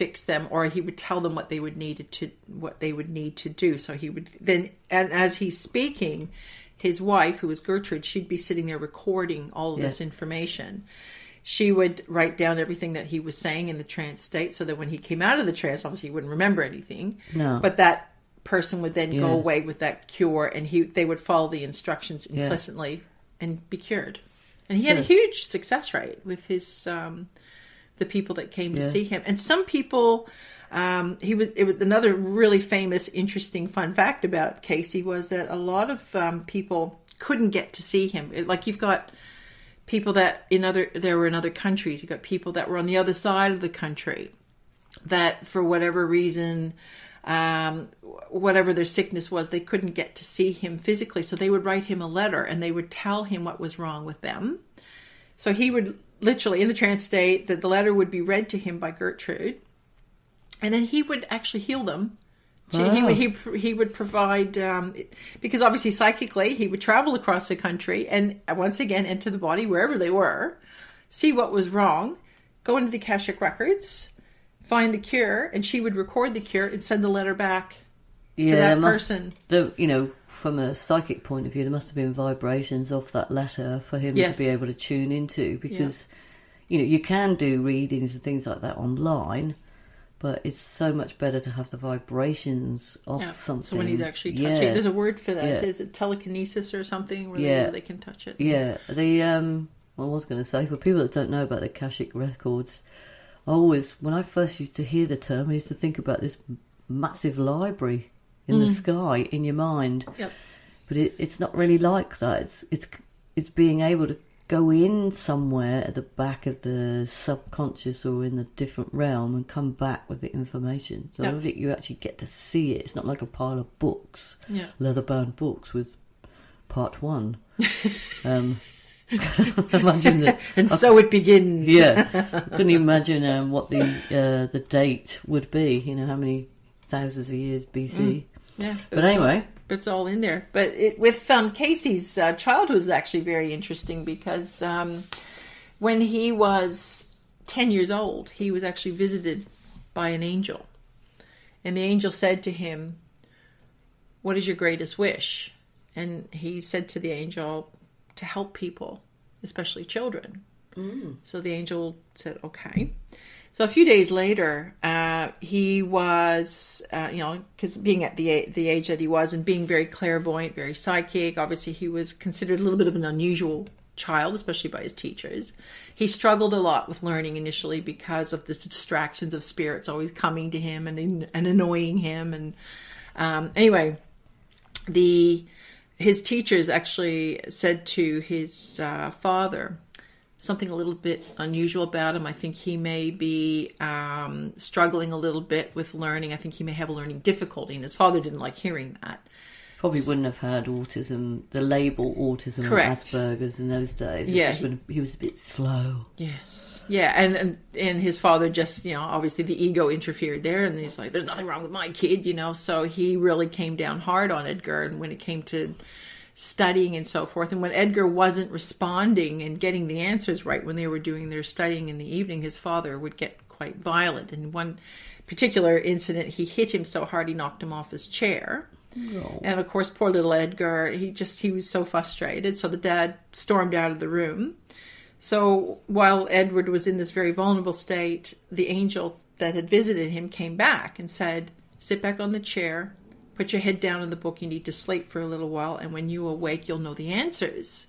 fix them, or he would tell them what they would need to do. So he would then, and as he's speaking, his wife, who was Gertrude, she'd be sitting there recording all of this information. She would write down everything that he was saying in the trance state, so that when he came out of the trance, obviously he wouldn't remember anything. No. But that person would then go away with that cure, and they would follow the instructions implicitly and be cured. And he had a huge success rate with his the people that came to see him. And some people, it was another really famous, interesting, fun fact about Cayce was that a lot of people couldn't get to see him. Like you've got people that were in other countries. You've got people that were on the other side of the country that for whatever reason, whatever their sickness was, they couldn't get to see him physically. So they would write him a letter and they would tell him what was wrong with them. So he would literally, in the trance state, that the letter would be read to him by Gertrude, and then he would actually heal them. Wow. He would provide, because obviously psychically he would travel across the country and once again enter the body wherever they were, see what was wrong, go into the Akashic records, find the cure, and she would record the cure and send the letter back to that person. From a psychic point of view, there must have been vibrations off that letter for him to be able to tune into, because you can do readings and things like that online, but it's so much better to have the vibrations of something. So when he's actually touching, there's a word for that. Is it telekinesis or something where they can touch it? Yeah. I was going to say, for people that don't know about the Akashic records, when I first used to hear the term, I used to think about this massive library in the sky in your mind. Yep. But it's not really like that. It's being able to go in somewhere at the back of the subconscious or in a different realm and come back with the information. So I don't think you actually get to see it. It's not like a pile of books, leather-bound books with part 1. Imagine that, and so it begins. Can you imagine what the date would be? How many thousands of years BC? But anyway, it's all in there. But with Cayce's childhood is actually very interesting, because when he was 10 years old, he was actually visited by an angel, and the angel said to him, "What is your greatest wish?" And he said to the angel, "To help people, especially children." So the angel said, "Okay." So a few days later, he was, because being at the age that he was and being very clairvoyant, very psychic, obviously he was considered a little bit of an unusual child, especially by his teachers. He struggled a lot with learning initially because of the distractions of spirits always coming to him and annoying him. And anyway, his teachers actually said to his father something a little bit unusual about him. I think he may be struggling a little bit with learning. I think he may have a learning difficulty, and his father didn't like hearing that. Probably wouldn't have had autism, the label autism or Asperger's in those days. He was a bit slow. Yes. Yeah, and his father just, obviously the ego interfered there, and he's like, "There's nothing wrong with my kid," So he really came down hard on Edgar, and when it came to studying and so forth. And when Edgar wasn't responding and getting the answers right when they were doing their studying in the evening, his father would get quite violent. In one particular incident, he hit him so hard he knocked him off his chair. Oh. And of course, poor little Edgar, he was so frustrated. So the dad stormed out of the room. So while Edward was in this very vulnerable state, the angel that had visited him came back and said, "Sit back on the chair. Put your head down in the book. You need to sleep for a little while, and when you awake, you'll know the answers."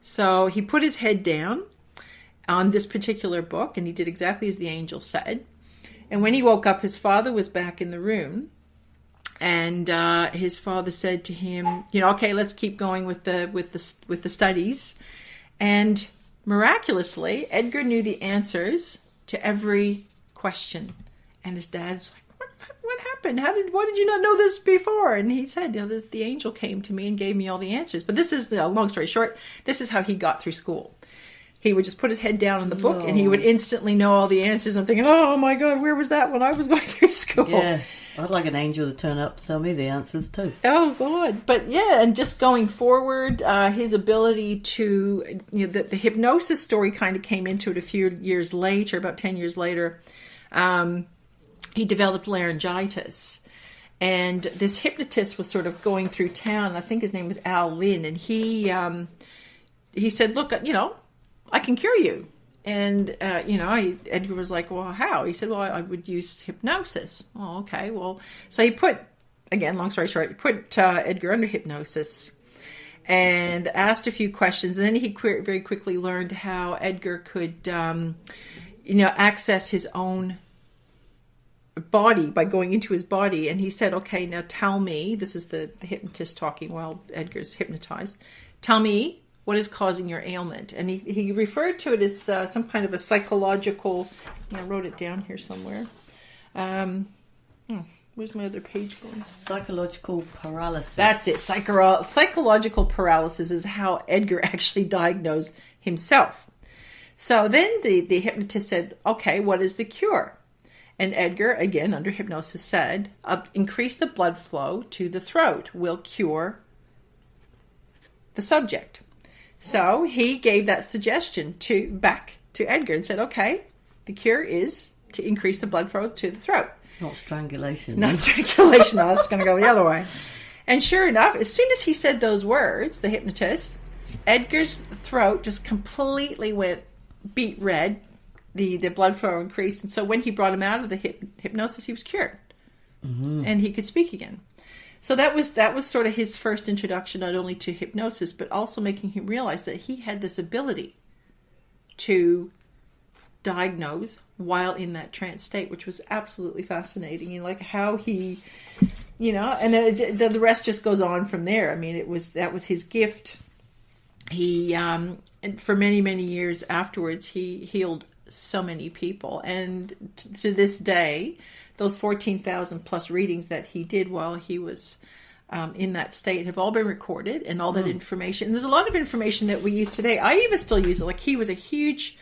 So he put his head down on this particular book, and he did exactly as the angel said. And when he woke up, his father was back in the room, and his father said to him, "Okay, let's keep going with the studies." And miraculously, Edgar knew the answers to every question, and his dad's like, "What happened? Why did you not know this before?" And he said, the angel came to me and gave me all the answers. But this is, long story short, this is how he got through school. He would just put his head down in the book and he would instantly know all the answers. I'm thinking, oh my God, where was that when I was going through school? Yeah, I'd like an angel to turn up to tell me the answers too. Oh God. But yeah, and just going forward, his ability to, the hypnosis story kind of came into it a few years later, about 10 years later. he developed laryngitis. And this hypnotist was sort of going through town. I think his name was Al Lin. And he said, look, I can cure you. And, Edgar was like, well, how? He said, well, I would use hypnosis. Oh, okay. Well, so he put, again, long story short, he put Edgar under hypnosis and asked a few questions. And then he very quickly learned how Edgar could, access his own body by going into his body. And he said, okay, now tell me, this is the hypnotist talking while Edgar's hypnotized, tell me what is causing your ailment. And he referred to it as some kind of a psychological, I wrote it down here somewhere. Where's my other page going? Psychological paralysis. That's it. Psychological paralysis is how Edgar actually diagnosed himself. So then the hypnotist said, okay, what is the cure? And Edgar, again, under hypnosis, said, increase the blood flow to the throat will cure the subject. So he gave that suggestion back to Edgar and said, okay, the cure is to increase the blood flow to the throat. Not strangulation. Not strangulation. No, that's going to go the other way. And sure enough, as soon as he said those words, the hypnotist, Edgar's throat just completely went beet red. The blood flow increased. And so when he brought him out of the hypnosis, he was cured. Mm-hmm. And he could speak again. So that was sort of his first introduction, not only to hypnosis, but also making him realize that he had this ability to diagnose while in that trance state, which was absolutely fascinating. Like how he, and then the rest just goes on from there. I mean, that was his gift. He, and for many, many years afterwards, he healed so many people. And to this day, those 14,000 plus readings that he did while he was in that state have all been recorded, and all that information. And there's a lot of information that we use today. I even still use it. Like he was a huge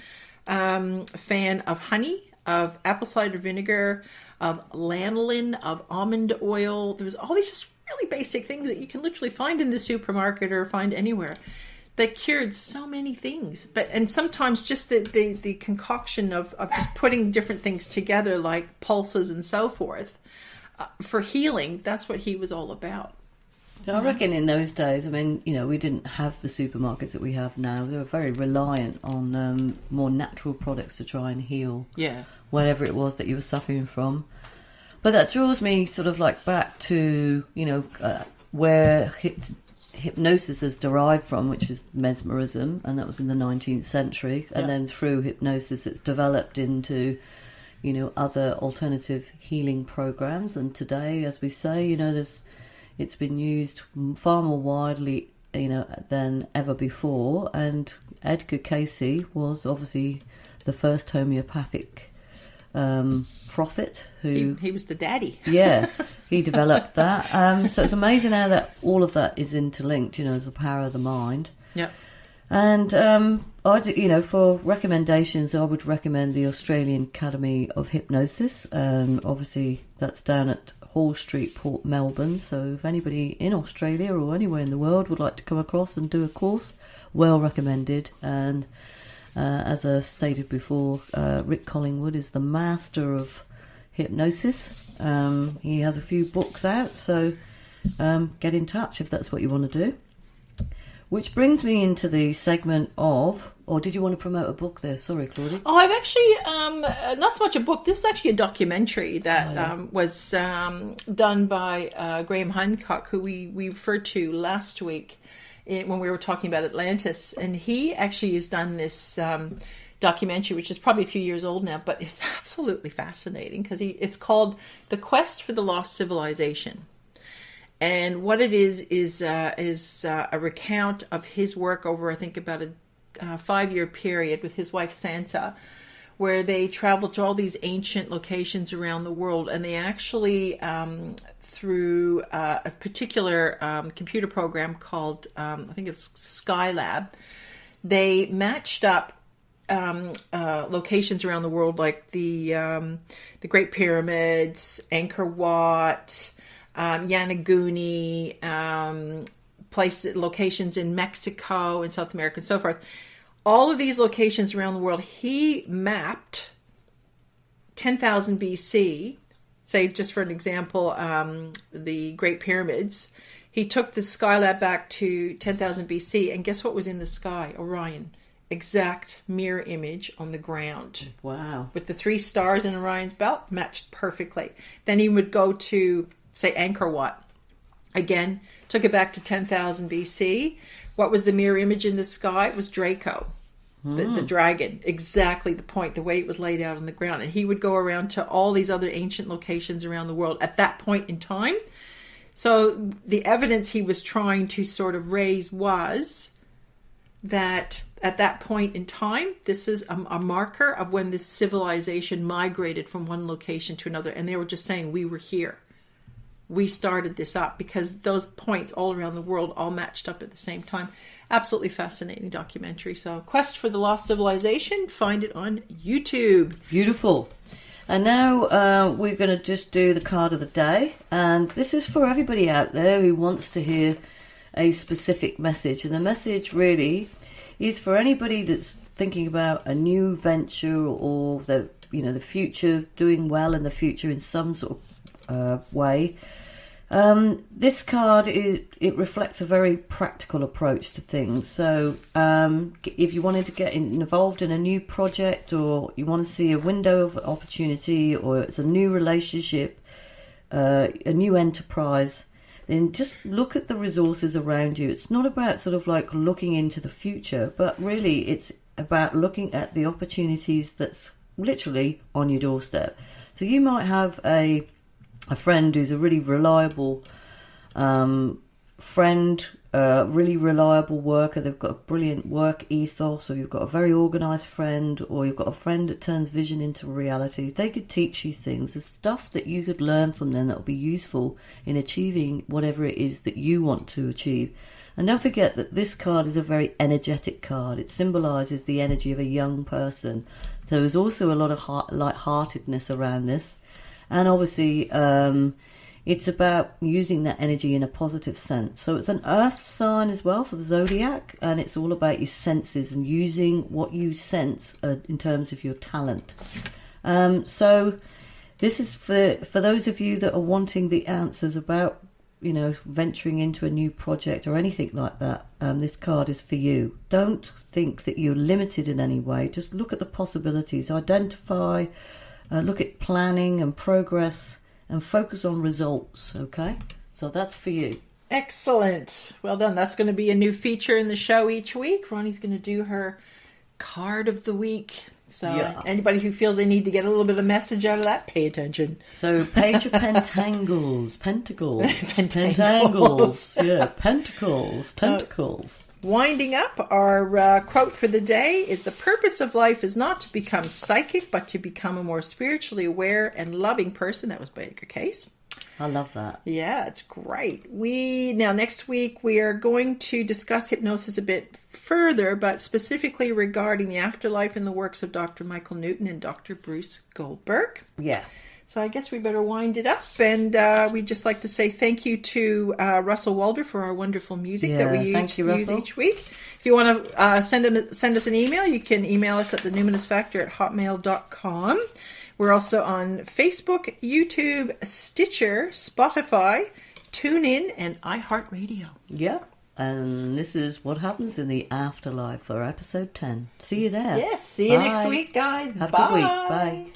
fan of honey, of apple cider vinegar, of lanolin, of almond oil. There's all these just really basic things that you can literally find in the supermarket or find anywhere that cured so many things. And sometimes just the concoction of just putting different things together, like pulses and so forth, for healing, that's what he was all about. I reckon in those days, I mean, we didn't have the supermarkets that we have now. They were very reliant on more natural products to try and heal whatever it was that you were suffering from. But that draws me sort of like back to, where hypnosis is derived from, which is mesmerism, and that was in the 19th century. And then through hypnosis, it's developed into, other alternative healing programs. And today, as we say, it's been used far more widely, than ever before. And Edgar Cayce was obviously the first homeopathic prophet who he was the daddy. He developed that. So it's amazing how that all of that is interlinked. As the power of the mind. And for recommendations, I would recommend the Australian Academy of Hypnosis. Obviously, that's down at Hall Street, Port Melbourne. So if anybody in Australia or anywhere in the world would like to come across and do a course, well recommended. And as I stated before, Rick Collingwood is the master of hypnosis. He has a few books out, so get in touch if that's what you want to do. Which brings me into the segment of... Or did you want to promote a book there? Sorry, Claudia. Oh, I've actually... not so much a book. This is actually a documentary that was done by Graham Hancock, who we referred to last week when we were talking about Atlantis. And he actually has done this documentary, which is probably a few years old now, but it's absolutely fascinating because it's called The Quest for the Lost Civilization. And what it is a recount of his work over, I think, about a 5-year period with his wife Sansa, where they traveled to all these ancient locations around the world, and they actually, through a particular computer program called, I think it's Skylab, they matched up locations around the world, like the Great Pyramids, Angkor Wat, Yanaguni, locations in Mexico and South America and so forth. All of these locations around the world, he mapped 10,000 BC, say just for an example, the Great Pyramids, he took the Skylab back to 10,000 BC, and guess what was in the sky? Orion. Exact mirror image on the ground. Wow. With the 3 stars in Orion's belt, matched perfectly. Then he would go to, say, Angkor Wat. Again, took it back to 10,000 BC. What was the mirror image in the sky? It was Draco, the dragon. Exactly the point, the way it was laid out on the ground. And he would go around to all these other ancient locations around the world at that point in time. So the evidence he was trying to sort of raise was that at that point in time, this is a marker of when this civilization migrated from one location to another. And they were just saying, we were here. We started this up, because those points all around the world all matched up at the same time. Absolutely fascinating documentary. So Quest for the Lost Civilization, find it on YouTube. Beautiful. And now we're going to just do the card of the day. And this is for everybody out there who wants to hear a specific message. And the message really is for anybody that's thinking about a new venture, or the future, doing well in the future in some sort of way. This card it reflects a very practical approach to things. So if you wanted to get involved in a new project, or you want to see a window of opportunity, or it's a new relationship, a new enterprise, then just look at the resources around you. It's not about sort of like looking into the future, but really it's about looking at the opportunities that's literally on your doorstep. So you might have a friend who's a really reliable friend, really reliable worker. They've got a brilliant work ethos, or you've got a very organised friend, or you've got a friend that turns vision into reality. They could teach you things. There's stuff that you could learn from them that will be useful in achieving whatever it is that you want to achieve. And don't forget that this card is a very energetic card. It symbolises the energy of a young person. There is also a lot of light-heartedness around this. And obviously, it's about using that energy in a positive sense. So it's an earth sign as well for the zodiac, and it's all about your senses and using what you sense in terms of your talent. So this is for those of you that are wanting the answers about, venturing into a new project or anything like that. This card is for you. Don't think that you're limited in any way. Just look at the possibilities. Identify. Look at planning and progress, and focus on results, okay? So that's for you. Excellent. Well done. That's going to be a new feature in the show each week. Ronnie's going to do her card of the week. So anybody who feels they need to get a little bit of message out of that, pay attention. So Page of Pentacles. Pentacles. Yeah, Pentacles. Tentacles. Winding up, our quote for the day is, the purpose of life is not to become psychic, but to become a more spiritually aware and loving person. That was by Edgar Cayce. I love that. Yeah, it's great. Next week, we are going to discuss hypnosis a bit further, but specifically regarding the afterlife and the works of Dr. Michael Newton and Dr. Bruce Goldberg. Yeah. So I guess we better wind it up, and we'd just like to say thank you to Russell Walder for our wonderful music that we use each week. If you want to send us an email, you can email us at thenewmanistfactor@hotmail.com. We're also on Facebook, YouTube, Stitcher, Spotify, TuneIn, and iHeartRadio. Yeah, and this is what happens in the afterlife for episode 10. See you there. Yes, see you next week, guys. Have Bye. a good week. Bye.